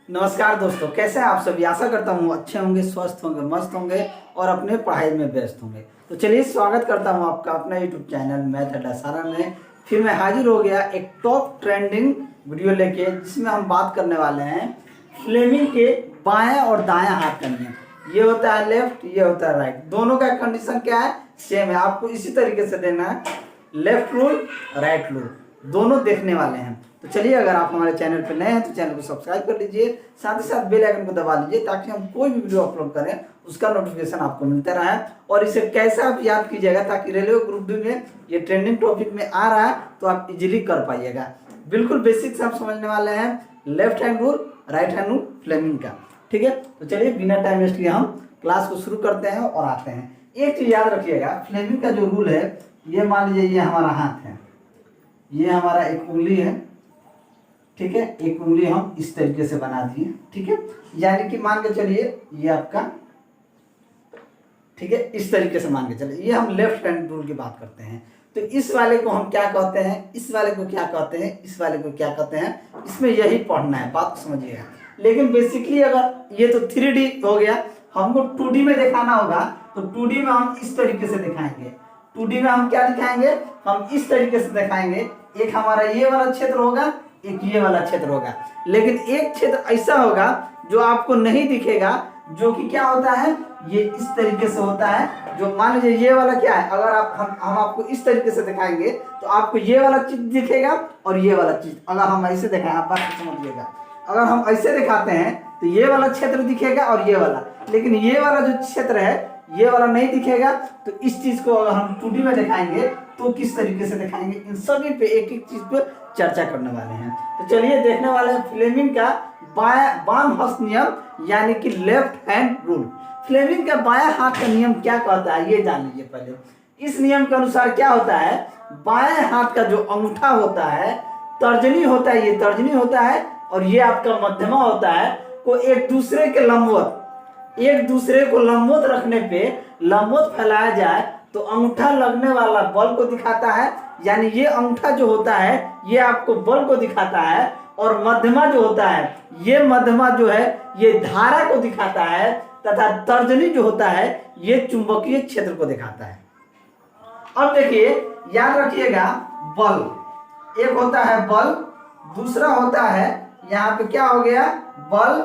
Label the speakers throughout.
Speaker 1: नमस्कार दोस्तों, कैसे हैं आप सभी। आशा करता हूँ अच्छे होंगे, स्वस्थ होंगे, मस्त होंगे और अपने पढ़ाई में व्यस्त होंगे। तो चलिए स्वागत करता हूँ आपका अपना यूट्यूब चैनल मैथ अड्डा सारा में। फिर मैं हाजिर हो गया एक टॉप ट्रेंडिंग वीडियो लेके, जिसमें हम बात करने वाले हैं फ्लेमिंग के बाएं और दाएं हाथ का नियम। ये होता है लेफ्ट, ये होता है राइट। दोनों का कंडीशन क्या है, सेम है। आपको इसी तरीके से देना है, लेफ्ट रूल राइट रूल दोनों देखने वाले हैं। तो चलिए, अगर आप हमारे चैनल पर नए हैं तो चैनल को सब्सक्राइब कर लीजिए, साथ ही साथ बेल आइकन को दबा लीजिए, ताकि हम कोई भी वीडियो अपलोड करें उसका नोटिफिकेशन आपको मिलता रहे। और इसे कैसे आप याद कीजिएगा, ताकि रेलवे ग्रुप डी में ये ट्रेंडिंग टॉपिक में आ रहा है तो आप इजीली कर पाइएगा। बिल्कुल बेसिक से आप समझने वाले हैं left hand rule right hand rule Fleming का। ठीक है, तो चलिए बिना टाइम वेस्ट किए हम क्लास को शुरू करते हैं और आते हैं। एक चीज याद रखिएगा, फ्लेमिंग का जो रूल है, ये मान लीजिए ये हमारा हाथ है, ये हमारा एक उंगली है। ठीक है, एक उंगली हम इस तरीके से बना दिए। ठीक है, यानी कि मान के चलिए ये आपका, ठीक है, इस तरीके से मान के चलिए, ये हम लेफ्ट हैंड रूल की बात करते हैं। तो इस वाले को हम क्या कहते हैं, इस वाले को क्या कहते हैं, इस वाले को क्या कहते हैं, इसमें यही पढ़ना है, बात को समझिएगा। लेकिन बेसिकली अगर ये तो 3D हो गया, हमको 2D में दिखाना होगा, तो 2D में हम इस तरीके से दिखाएंगे। 2D में हम क्या दिखाएंगे, हम इस तरीके से दिखाएंगे। एक हमारा ये वाला क्षेत्र होगा, एक ये वाला क्षेत्र होगा। लेकिन एक क्षेत्र ऐसा होगा जो आपको नहीं दिखेगा, जो कि क्या होता है, ये इस तरीके से होता है। जो मान लीजिए ये वाला क्या है, अगर हम आपको इस तरीके से दिखाएंगे तो आपको ये वाला चीज दिखेगा और ये वाला चीज। अगर हम ऐसे दिखाएं, आप बात समझिएगा, अगर हम ऐसे दिखाते हैं तो ये वाला क्षेत्र दिखेगा और ये वाला, लेकिन ये वाला जो क्षेत्र है ये वाला नहीं दिखेगा। तो इस चीज को अगर हम 2D में दिखाएंगे तो किस तरीके से दिखाएंगे, इन सभी पे एक एक चीज पे चर्चा करने वाले हैं। तो चलिए देखने वाले हैं फ्लेमिंग का बाम हस्त नियम, यानी कि लेफ्ट हैंड रूल। फ्लेमिंग का बायां हाथ का नियम क्या कहता है, ये जान लीजिए पहले। इस नियम के अनुसार क्या होता है, बाएं हाथ का जो अंगूठा होता है, तर्जनी होता है, ये तर्जनी होता है, और ये आपका मध्यमा होता है, को एक दूसरे के लंबवत, एक दूसरे को लंबवत रखने पे लंबवत फैलाया जाए तो अंगूठा लगने वाला बल को दिखाता है। यानी ये अंगूठा जो होता है ये आपको बल को दिखाता है, और मध्यमा जो होता है, ये मध्यमा जो है ये धारा को दिखाता है, तथा तर्जनी जो होता है ये चुंबकीय क्षेत्र को दिखाता है। अब देखिए, याद रखिएगा, बल एक होता है बल, दूसरा होता है यहाँ पे क्या हो गया, बल,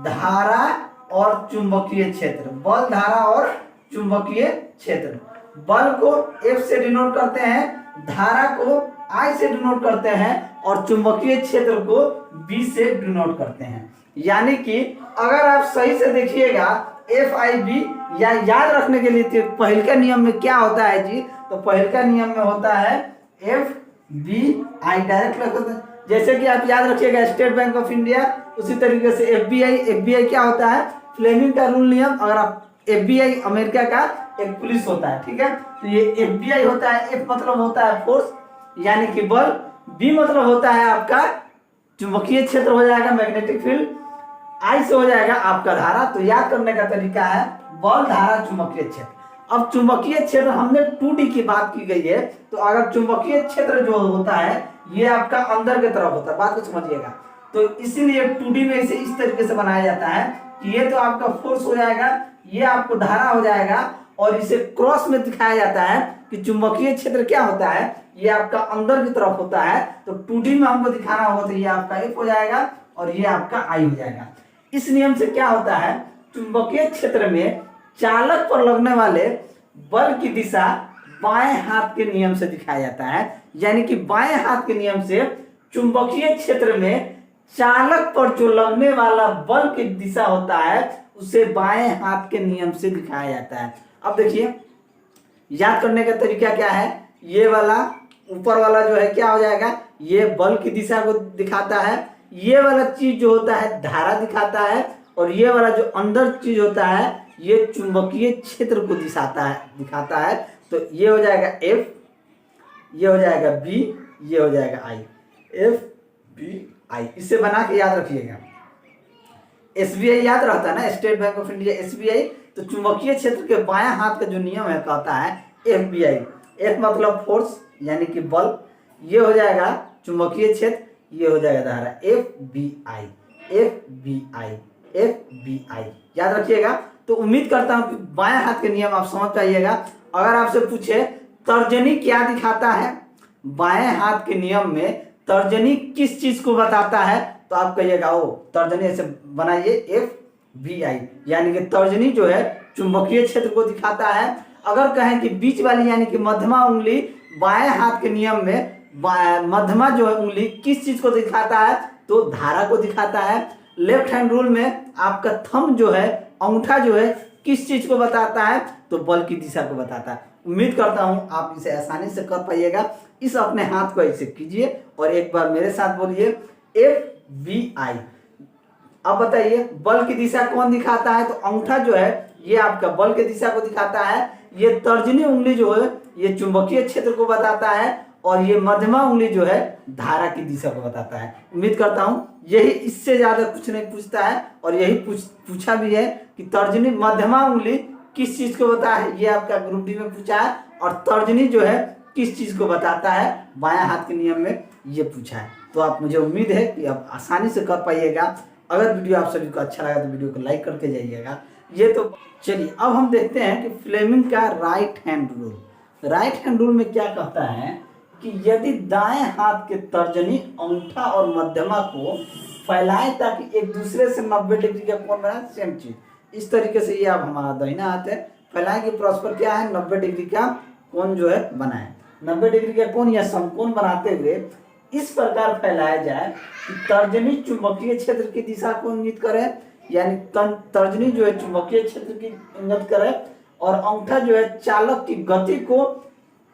Speaker 1: धारा और चुंबकीय क्षेत्र। बल, धारा और चुंबकीय क्षेत्र। बल को F से डिनोट करते हैं, धारा को I से डिनोट करते हैं, और चुंबकीय क्षेत्र को B से डिनोट करते हैं। यानी कि अगर आप सही से देखिएगा FIB, या याद रखने के लिए तो पहले का नियम में क्या होता है जी, तो पहले का नियम में होता है FBI डायरेक्ट रखते हैं। जैसे कि आप याद रखिएगा स्टेट बैंक ऑफ इंडिया, उसी तरीके से FBI क्या होता है, फ्लेमिंग का रूल नियम। अगर आप FBI अमेरिका का एक पुलिस होता है, ठीक है, तो ये FBI होता है। F मतलब होता है फोर्स, यानी कि बल। B मतलब होता है आपका चुंबकीय क्षेत्र हो जाएगा, मैग्नेटिक फील्ड। I से हो जाएगा आपका धारा। तो याद करने का तरीका है बल, धारा, चुंबकीय क्षेत्र। अब चुंबकीय क्षेत्र, हमने 2D की बात की गई है, तो अगर चुंबकीय क्षेत्र जो होता है ये आपका अंदर की तरफ होता है, बात को समझिएगा। तो इसीलिए 2D में इसे इस तरीके से बनाया जाता है कि ये तो आपका फोर्स हो जाएगा, ये आपको धारा हो जाएगा, और इसे क्रॉस में दिखाया जाता है कि चुंबकीय क्षेत्र क्या होता है, ये आपका अंदर की तरफ होता है। तो 2D में हमको दिखाना होगा तो ये आपका F हो जाएगा और ये आपका I हो जाएगा। इस नियम से क्या होता है, चुंबकीय क्षेत्र में चालक पर लगने वाले बल की दिशा बाएं हाथ के नियम से दिखाया जाता है। यानी कि बाएं हाथ के नियम से चुंबकीय क्षेत्र में चालक पर जो लगने वाला बल की दिशा होता है उसे बाएं हाथ के नियम से दिखाया जाता है। अब देखिए, याद करने का तरीका क्या है, ये वाला ऊपर वाला जो है क्या हो जाएगा, ये बल की दिशा को दिखाता है। ये वाला चीज जो होता है धारा दिखाता है, और ये वाला जो अंदर चीज होता है ये चुंबकीय क्षेत्र को दिखाता है। तो ये हो जाएगा F, ये हो जाएगा B, ये हो जाएगा I। FBI इसे बना के याद रखिएगा। SBI याद रहता है ना, state bank of India, SBI। तो चुंबकीय क्षेत्र के बायां हाथ का जो नियम है कहता है FBI। F मतलब फोर्स, यानी कि बल, ये हो जाएगा चुंबकीय क्षेत्र, ये हो जाएगा धारा, FBI। FBI, FBI याद रखिएगा। तो उम्मीद करता हूं कि बाएं हाथ के नियम आप समझ पाइएगा। अगर आपसे पूछे तर्जनी क्या दिखाता है, बाएं हाथ के नियम में तर्जनी किस चीज को बताता है, तो आप कहिएगा ओ तर्जनी, ऐसे बनाइए FBI, यानी कि तर्जनी जो है चुंबकीय क्षेत्र को दिखाता है। अगर कहें कि बीच वाली यानी कि मध्यमा उंगली, बाएं हाथ के नियम में मध्यमा जो है उंगली किस चीज को दिखाता है, तो धारा को दिखाता है। लेफ्ट हैंड रूल में आपका थंब जो है, अंगूठा जो है किस चीज को बताता है, तो बल की दिशा को बताता है। उम्मीद करता हूं आप इसे आसानी से कर पाइएगा। इस अपने हाथ को ऐसे कीजिए और एक बार मेरे साथ बोलिए FBI। अब बताइए बल की दिशा कौन दिखाता है, तो अंगूठा जो है ये आपका बल की दिशा को दिखाता है। ये तर्जनी उंगली जो है ये चुंबकीय क्षेत्र को बताता है, और ये मध्यमा उंगली जो है धारा की दिशा को बताता है। उम्मीद करता हूं यही, इससे ज्यादा कुछ नहीं पूछता है, और यही पूछा भी है कि तर्जनी मध्यमा उंगली किस चीज को बताता है, ये आपका ग्रुप डी में पूछा है। और तर्जनी जो है किस चीज को बताता है, बायां हाथ के नियम में ये पूछा है। तो आप, मुझे उम्मीद है कि आप आसानी से कर पाइएगा। अगर वीडियो आप सभी को अच्छा लगा तो वीडियो को लाइक करके जाइएगा। ये तो चलिए अब हम देखते हैं कि फ्लेमिंग का right hand rule. Right hand rule में क्या कहता है कि यदि दाएं हाथ के तर्जनी, अंगूठा और मध्यमा को फैलाएं ताकि एक दूसरे से 90 डिग्री का कोण बनाए, सेम चीज इस तरीके से, ये आप हमारा दाहिना हाथ है, फैलाएं कि परस्पर क्या है 90 डिग्री का कोण जो है बनाए। 90 डिग्री का कोण या समकोण बनाते हुए इस प्रकार फैलाया जाए कि तर्जनी चुंबकीय क्षेत्र की दिशा को इंगित करे, यानी तर्जनी जो है चुंबकीय क्षेत्र की इंगित करे, और अंगूठा जो है चालक की गति को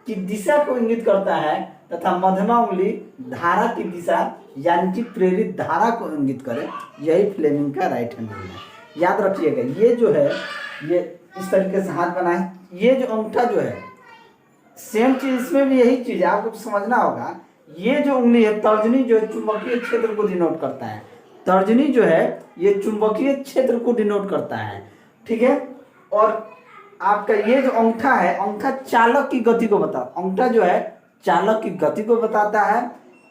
Speaker 1: की दिशा को इंगित करता है, तथा मध्यमा उंगली धारा की दिशा यानी कि प्रेरित धारा को इंगित करे। यही फ्लेमिंग का राइट हैंड रूल है। याद रखिएगा, ये जो है ये इस तरीके से हाथ बनाए, ये जो अंगूठा जो है सेम चीज, इसमें भी यही चीज है, आपको तो समझना होगा। ये जो उंगली है तर्जनी जो है चुंबकीय क्षेत्र को डिनोट करता है, तर्जनी जो है ये चुंबकीय क्षेत्र को डिनोट करता है, ठीक है। और आपका ये जो अंगूठा है, अंगूठा चालक की गति को बताता, अंगूठा जो है चालक की गति को बताता है,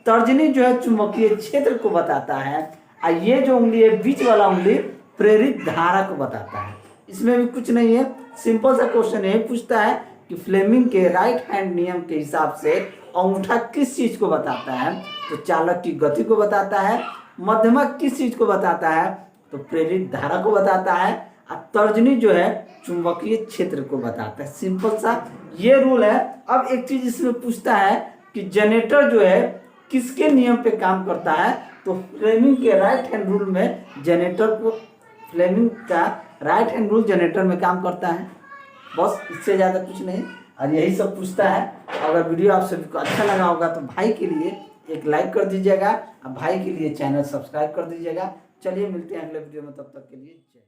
Speaker 1: तर्जनी जो है चुंबकीय क्षेत्र को बताता है, और ये जो उंगली है बीच वाला उंगली प्रेरित धारा को बताता है। इसमें भी कुछ नहीं है, सिंपल सा क्वेश्चन यही पूछता है कि फ्लेमिंग के राइट हैंड नियम के हिसाब से अंगूठा किस चीज को बताता है, तो चालक की गति को बताता है। मध्यमा किस चीज को बताता है, तो प्रेरित धारा को बताता है। और तर्जनी जो है चुंबकीय क्षेत्र को बताता है। सिंपल सा ये रूल है। अब एक चीज इसमें पूछता है कि जनरेटर जो है किसके नियम पे काम करता है, तो फ्लेमिंग के राइट हैंड रूल में जनरेटर को, फ्लेमिंग का राइट हैंड रूल जनरेटर में काम करता है। बस इससे ज़्यादा कुछ नहीं, और यही सब पूछता है। अगर वीडियो आप सभी को अच्छा लगा होगा तो भाई के लिए एक लाइक कर दीजिएगा, और भाई के लिए चैनल सब्सक्राइब कर दीजिएगा। चलिए मिलते हैं अगले वीडियो में, तब तक के लिए जय।